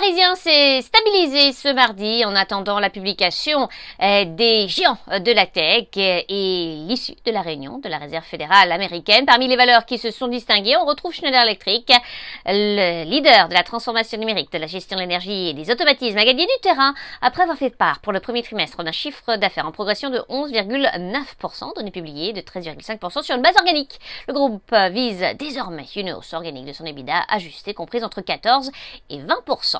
Parisien s'est stabilisé ce mardi en attendant la publication des géants de la tech et l'issue de la réunion de la Réserve fédérale américaine. Parmi les valeurs qui se sont distinguées, on retrouve Schneider Electric, le leader de la transformation numérique, de la gestion de l'énergie et des automatismes, a gagné du terrain après avoir fait part pour le premier trimestre d'un chiffre d'affaires en progression de 11,9%, données publiées de 13,5% sur une base organique. Le groupe vise désormais une hausse organique de son EBITDA ajustée comprise entre 14 et 20%.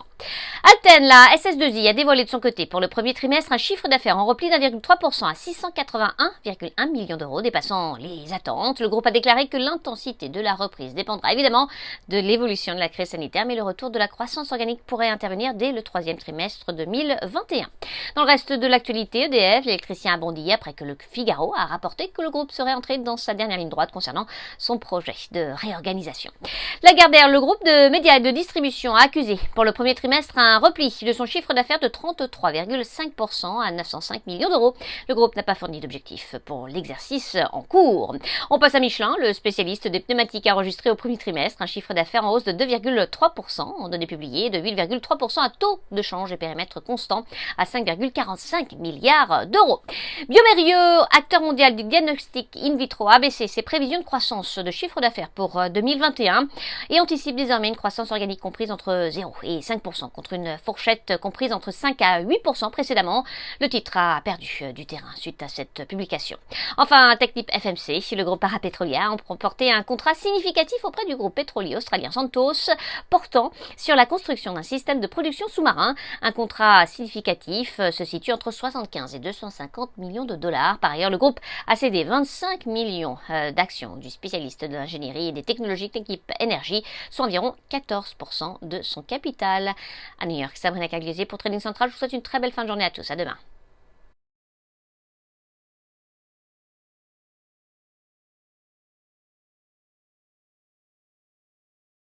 Alten, la SS2I, a dévoilé de son côté pour le premier trimestre un chiffre d'affaires en repli d'1,3% à 681,1 millions d'euros, dépassant les attentes. Le groupe a déclaré que l'intensité de la reprise dépendra évidemment de l'évolution de la crise sanitaire, mais le retour de la croissance organique pourrait intervenir dès le troisième trimestre 2021. Dans le reste de l'actualité, EDF, l'électricien, a bondi après que le Figaro a rapporté que le groupe serait entré dans sa dernière ligne droite concernant son projet de réorganisation. Lagardère, le groupe de médias et de distribution, a accusé pour le premier trimestre un repli de son chiffre d'affaires de 33,5% à 905 millions d'euros. Le groupe n'a pas fourni d'objectif pour l'exercice en cours. On passe à Michelin, le spécialiste des pneumatiques, a enregistré au premier trimestre un chiffre d'affaires en hausse de 2,3%, en données publiées, de 8,3% à taux de change et périmètre constant à 5,45 milliards d'euros. Biomérieux, acteur mondial du diagnostic in vitro, a baissé ses prévisions de croissance de chiffre d'affaires pour 2021 et anticipe désormais une croissance organique comprise entre 0 et 5%, contre une fourchette comprise entre 5 à 8% précédemment. Le titre a perdu du terrain suite à cette publication. Enfin, Technip FMC, le groupe parapétrolier, a remporté un contrat significatif auprès du groupe pétrolier australien Santos, portant sur la construction d'un système de production sous-marin. Un contrat significatif se situe entre 75 et 250 millions de dollars. Par ailleurs, le groupe a cédé 25 millions d'actions du spécialiste de l'ingénierie et des technologies Technip Energy, soit environ 14% de son capital. À New York, Sabrina Cagliese pour Trading Central. Je vous souhaite une très belle fin de journée à tous. À demain.